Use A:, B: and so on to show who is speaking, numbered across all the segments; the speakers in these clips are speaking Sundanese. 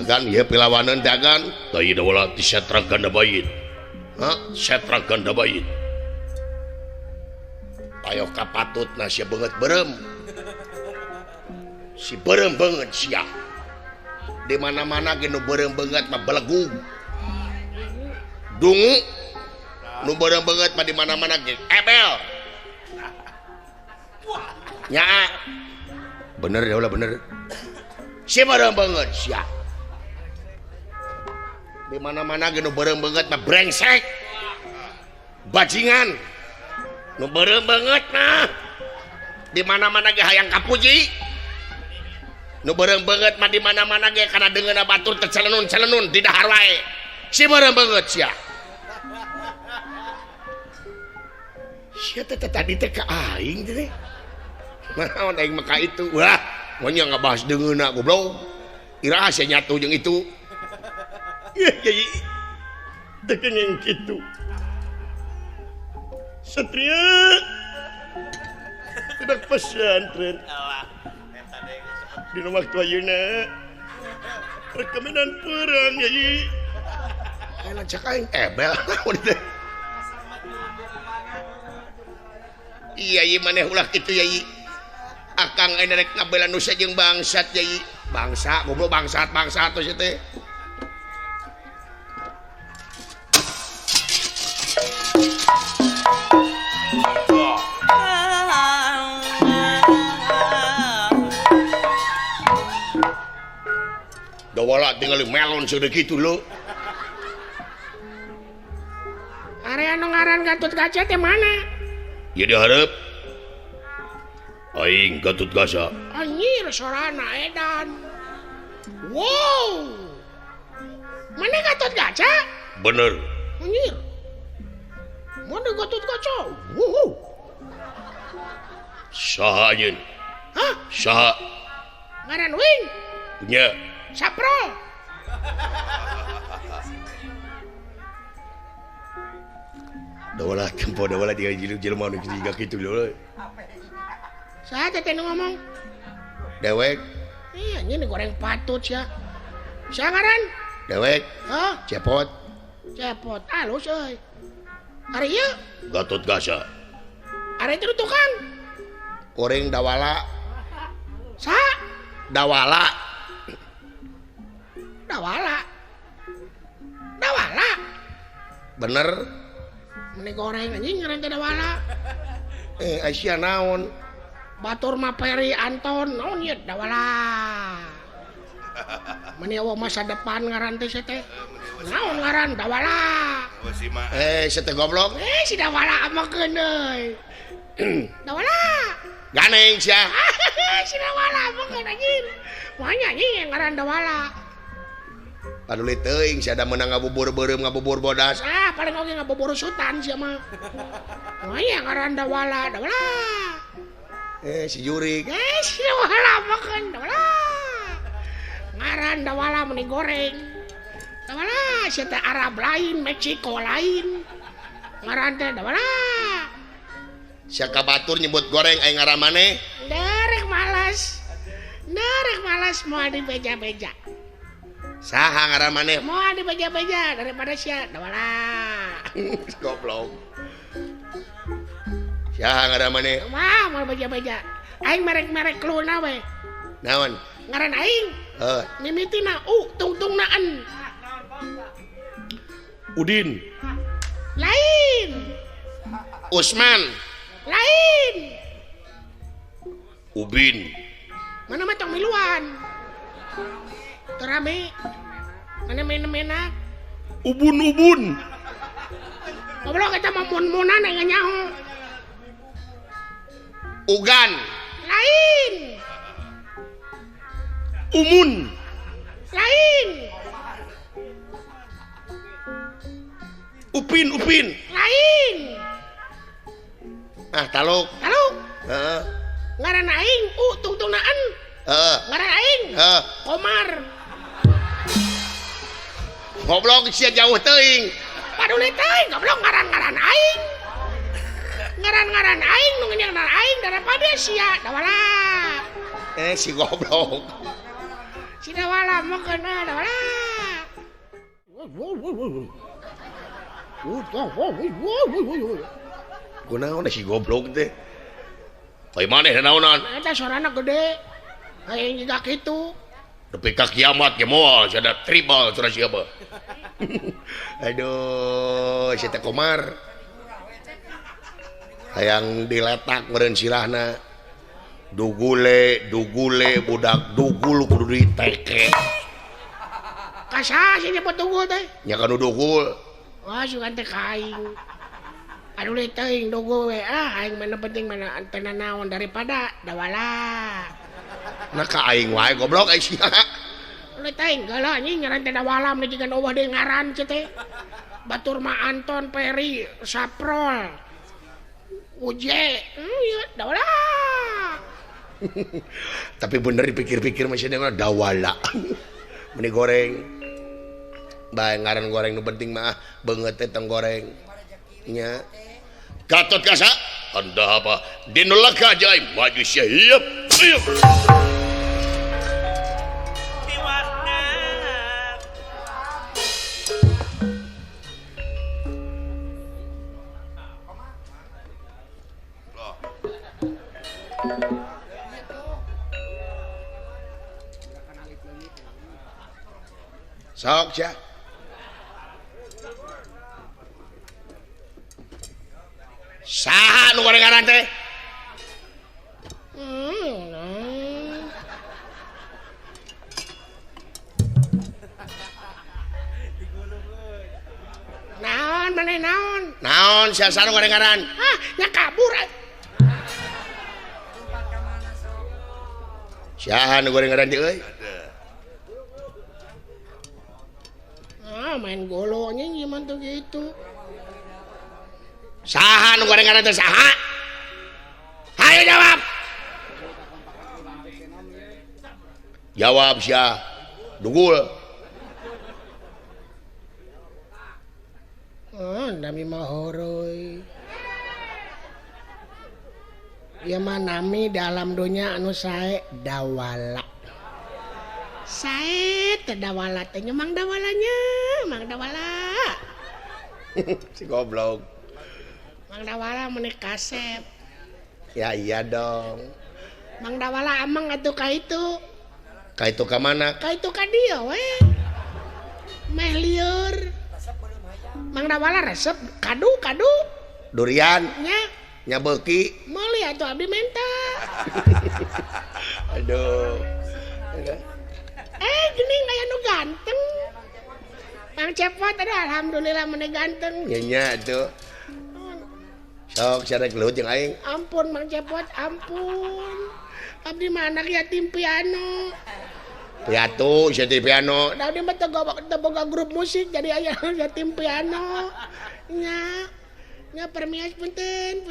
A: agan ieu pilawanan teh agan da ieu ulah ti setra ganda bait setra ganda bait ayo kapatutna sia beungeut berem si berem beungeut sia di mana-mana ge nu berem beungeut mah belegug dungu nu berem beungeut mah di mana-mana ge ebel nyaa bener ya ulah bener si berem beungeut sia di mana-mana ge nu berem beungeut mah brengsek bajingan nu berem beungeut mah di mana-mana ge hayang kapuji nu berem beungeut mah di mana-mana ge kana deungeunna batur teh calenun di dahar wae si berem beungeut sia sia teh tadi teh ka aing teh naon aing mah ka itu wah nya ngabahas deungeunna goblok iraha sia nyatu jeung itu jadi tekan yang gitu Satria tidak pesantren di rumah tua Yuna rekomenan perang jadi enak cakain ebel iya iya maneh ulah gitu ya akang rek ngabela nusa jeung bangsat ya bangsa goblok bangsat tuh teh dawala tinggal melon sudah gitu lo area nu ngaran Gatotkaca teh mana ya diharap aing Gatotkaca anjir sorana edan wow mana Gatotkaca bener anjir mana Gatotkaca saha anjeun hah saha ngaran wing nya Saprol dawala tempo dawala dia jelema nu kitu kitu lho saha teh nu ngomong dewek iya ini goreng patut ya saha ngaran dewek hah cepot alus euy ari ieu Gatotkaca ari teh tukang goreng dawala saha dawala bener meni goreng anjing ngaran teh dawala Aisyah naon batur mah Peri Anton naon ieu dawala meni eueuh masa depan ngaran teh teh naon ngaran dawala si teh goblok si dawala amakeun deui dawala ganeng sia si dawala amakeun anjing moanya anjing ngaran dawala paduli teuing sia da meunang ngabubur beureum ngabubur bodas paling oge ngabubur sutan sia mah moanya ngaran dawala si jurik si dawala makan dawala ngaran dawala meni goreng dawala sia teh Arab lain Meksiko lain ngaran teh dawala sia ka batur nyebut goreng aing ngaran maneh derek malas moal dibeja-beja saha ngaran maneh moal dibeja-beja daripada sia dawala goblok saha ngaran maneh moal beja-beja aing merek kluna we naon ngaran aing mimitina tungtungnaan Udin lain Usman lain Ubin mana mah tong miluan terame mana menak ubun goblok eta mah mun-munan aya nyaho ugan lain umun lain upin lain taluk heeh ngaran aing tungtungnaan ngaran aing Komar goblok sia jauh teuing paduli teuing goblok ngaran aing ngaran aing nu ngaran aing daripada sia dawala si goblok si dawala mah keuna dawala
B: Kunaon si goblok teh. Pai maneh naonan?
A: Eta suarana gede. Aya juga kitu.
B: Tapi ka kiamat ge moal sada tribal cenah siapa. Aduh, si teh Komar. Hayang diletak meureun sirahna. Dugule budak dugul kudu diteke.
A: Kasa sih nyebut dugul teh.
B: Nya kanu dugul.
A: Wah, sugan teh kaing. Aduh le teuing dugul we. Aing mana penting mana antena naon daripada dawala.
B: Nah ka aing wae goblok ai sia.
A: Le teuing geula anjing ngaran teh dawala mah jigan eueuh deui ngaran ce teh. Batur mah Anton Peri Saprol. Uje. Ya dawala.
B: Tapi bener dipikir-pikir masih ada dawala. Meni goreng. Bae ngaran goreng nu penting mah beungeut teh tong goreng. Nya. Gatot Kasa, Anda apa? Dinulaka ajaib maju syahiyap. Sok ya. Saha nu gorengan teh?
A: Naon maneh naon?
B: Naon sia nu gorengan?
A: Hah, nya kabur.
B: Saha nu gorengan teh euy?
A: Main golo anjing gimana tuh gitu.
B: Saha nu gorengan teh saha? Hayo jawab. Jawab sia. Dugul.
A: Nami mah horoy. Ieu mah nami dalam dunia anu sae dawala. Sae teh dawala teh mang dawalanya, mang dawala.
B: Si goblok.
A: Mang dawala meuni kasep.
B: Ya iya dong.
A: Mang dawala amang atuh ka itu.
B: Ka itu ka mana?
A: Ka itu ka dieu we. Meh lieur. Mang dawala resep kadu.
B: Durian.
A: Nya.
B: Nya beuki.
A: Meuli atuh abdi menta.
B: Aduh.
A: Geuning aya nu ganteng. Mang Cepot ada alhamdulillah meuni ganteng.
B: Nya tuh. Sok sareng gelut jeung aing.
A: Ampun Mang Cepot, ampun. Abdi mah anak yatim piano.
B: Piatu, sia piano.
A: Da abdi mah teu boga grup musik jadi aya yatim piano. Nya permias punten.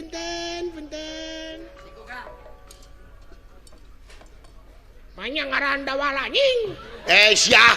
A: Manya ngaran dawala anjing.
B: Sia